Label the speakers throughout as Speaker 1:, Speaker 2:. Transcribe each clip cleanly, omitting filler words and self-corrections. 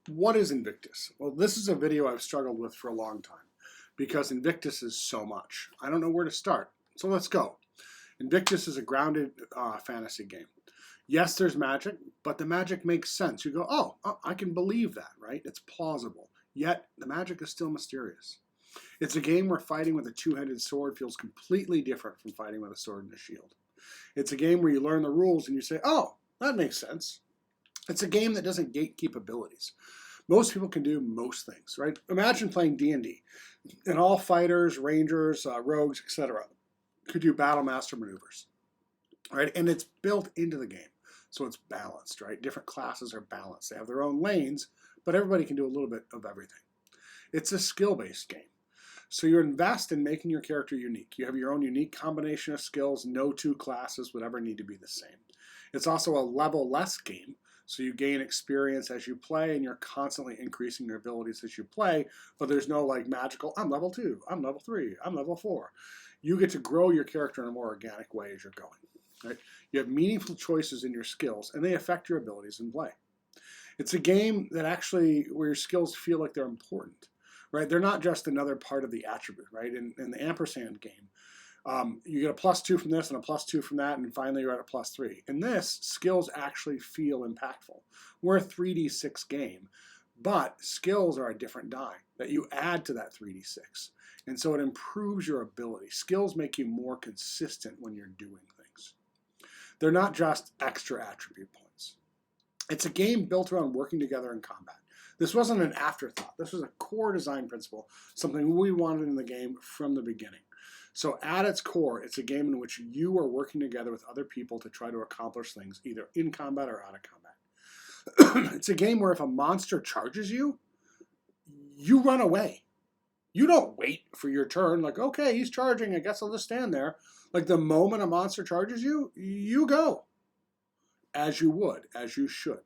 Speaker 1: What is Invictus? Well, this is a video I've struggled with for a long time because Invictus is so much. I don't know where to start, so let's go. Invictus is a grounded fantasy game. Yes, there's magic, but the magic makes sense. You go, oh, I can believe that, right? It's plausible. Yet, the magic is still mysterious. It's a game where fighting with a two-handed sword feels completely different from fighting with a sword and a shield. It's a game where you learn the rules and you say, oh, that makes sense. It's a game that doesn't gatekeep abilities. Most people can do most things, right? Imagine playing D&D, and all fighters, rangers, rogues, etc. could do battle master maneuvers, right? And it's built into the game, so it's balanced, right? Different classes are balanced. They have their own lanes, but everybody can do a little bit of everything. It's a skill-based game. So you invest in making your character unique. You have your own unique combination of skills. No two classes would ever need to be the same. It's also a level-less game. So you gain experience as you play, and you're constantly increasing your abilities as you play, but there's no like magical, I'm level 2, I'm level 3, I'm level 4. You get to grow your character in a more organic way as you're going. Right? You have meaningful choices in your skills, and they affect your abilities in play. It's a game that actually, where your skills feel like they're important. Right? They're not just another part of the attribute. Right? In the ampersand game, you get a +2 from this and a +2 from that, and finally you're at a +3. In this, skills actually feel impactful. We're a 3d6 game, but skills are a different die that you add to that 3d6. And so it improves your ability. Skills make you more consistent when you're doing things. They're not just extra attribute points. It's a game built around working together in combat. This wasn't an afterthought. This was a core design principle, something we wanted in the game from the beginning. So at its core, it's a game in which you are working together with other people to try to accomplish things, either in combat or out of combat. It's a game where if a monster charges you, you run away. You don't wait for your turn, like, okay, he's charging, I guess I'll just stand there. Like the moment a monster charges you, you go. As you would, as you should.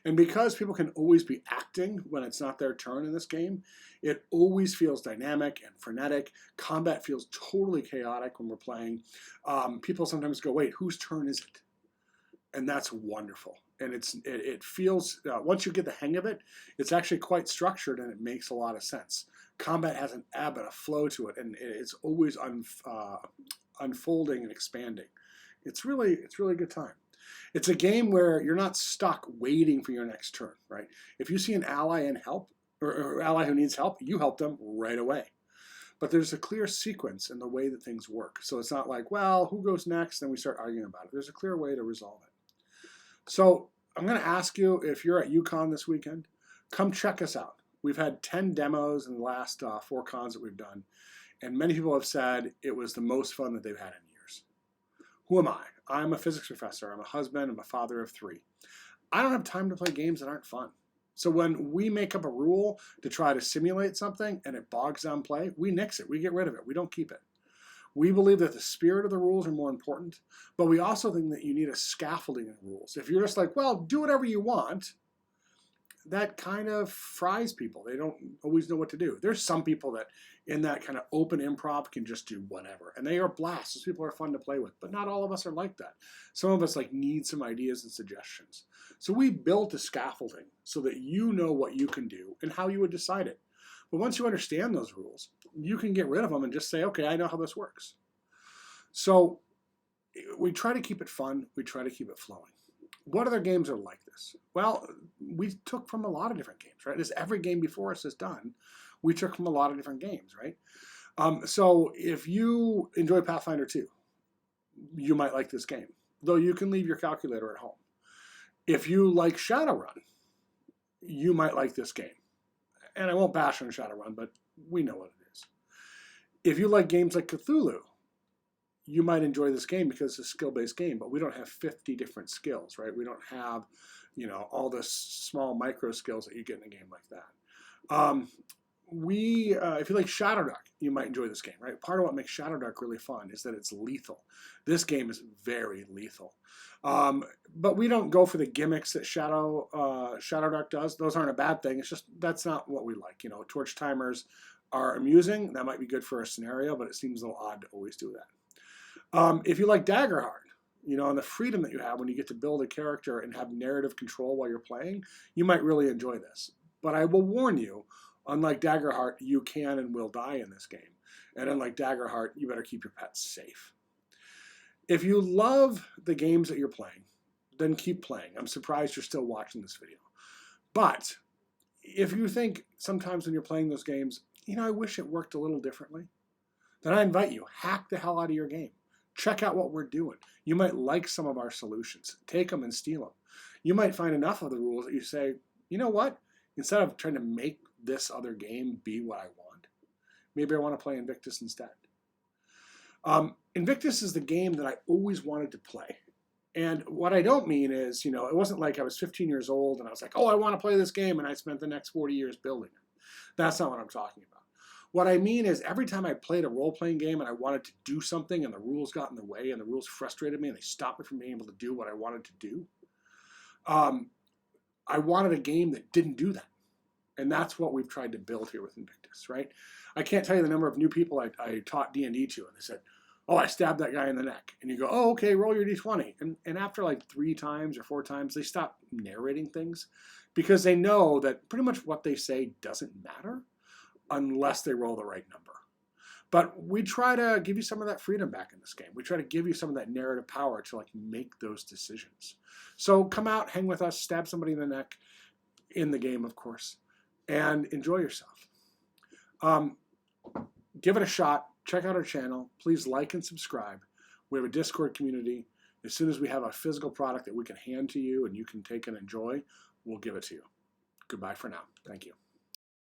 Speaker 1: And because people can always be acting when it's not their turn in this game, it always feels dynamic and frenetic. Combat feels totally chaotic when we're playing. People sometimes go, wait, whose turn is it? And that's wonderful. And it feels, once you get the hang of it, it's actually quite structured and it makes a lot of sense. Combat has an ebb and a flow to it, and it's always unfolding and expanding. It's really a good time. It's a game where you're not stuck waiting for your next turn, right? If you see an ally in help, or ally who needs help, you help them right away. But there's a clear sequence in the way that things work. So it's not like, well, who goes next? Then we start arguing about it. There's a clear way to resolve it. So I'm going to ask you, if you're at UConn this weekend, come check us out. We've had 10 demos in the last 4 cons that we've done. And many people have said it was the most fun that they've had in years. Who am I? I'm a physics professor. I'm a husband. I'm a father of 3. I don't have time to play games that aren't fun. So when we make up a rule to try to simulate something and it bogs down play, we nix it. We get rid of it. We don't keep it. We believe that the spirit of the rules are more important, but we also think that you need a scaffolding in rules. If you're just like, well, do whatever you want, that kind of fries people. They don't always know what to do. There's some people that in that kind of open improv can just do whatever. And they are blasts. Those people are fun to play with. But not all of us are like that. Some of us like need some ideas and suggestions. So we built a scaffolding so that you know what you can do and how you would decide it. But once you understand those rules, you can get rid of them and just say, okay, I know how this works. So we try to keep it fun. We try to keep it flowing. What other games are like this? Well, we took from a lot of different games, right? As every game before us has done, we took from a lot of different games, right? So if you enjoy Pathfinder 2, you might like this game, though you can leave your calculator at home. If you like Shadowrun, you might like this game. And I won't bash on Shadowrun, but we know what it is. If you like games like Cthulhu, you might enjoy this game because it's a skill-based game, but we don't have 50 different skills, right? We don't have, all the small micro skills that you get in a game like that. If you like Shadowdark, you might enjoy this game, right? Part of what makes Shadowdark really fun is that it's lethal. This game is very lethal. But we don't go for the gimmicks that Shadowdark does. Those aren't a bad thing. It's just, that's not what we like. Torch timers are amusing. That might be good for a scenario, but it seems a little odd to always do that. If you like Daggerheart, you know, and the freedom that you have when you get to build a character and have narrative control while you're playing, you might really enjoy this. But I will warn you, unlike Daggerheart, you can and will die in this game. And unlike Daggerheart, you better keep your pets safe. If you love the games that you're playing, then keep playing. I'm surprised you're still watching this video. But if you think sometimes when you're playing those games, you know, I wish it worked a little differently, then I invite you, hack the hell out of your game. Check out what we're doing. You might like some of our solutions. Take them and steal them. You might find enough of the rules that you say, you know what? Instead of trying to make this other game be what I want, maybe I want to play Invictus instead. Invictus is the game that I always wanted to play. And what I don't mean is, you know, it wasn't like I was 15 years old and I was like, oh, I want to play this game, and I spent the next 40 years building it. That's not what I'm talking about. What I mean is every time I played a role-playing game and I wanted to do something and the rules got in the way and the rules frustrated me and they stopped me from being able to do what I wanted to do, I wanted a game that didn't do that. And that's what we've tried to build here with Invictus, right? I can't tell you the number of new people I taught D&D to, and they said, oh, I stabbed that guy in the neck. And you go, oh, okay, roll your D20. And after like 3 times or 4 times, they stop narrating things because they know that pretty much what they say doesn't matter unless they roll the right number. But we try to give you some of that freedom back in this game. We try to give you some of that narrative power to like make those decisions. So come out, hang with us, stab somebody in the neck, in the game, of course, and enjoy yourself. Give it a shot. Check out our channel. Please like and subscribe. We have a Discord community. As soon as we have a physical product that we can hand to you and you can take and enjoy, we'll give it to you. Goodbye for now. Thank you.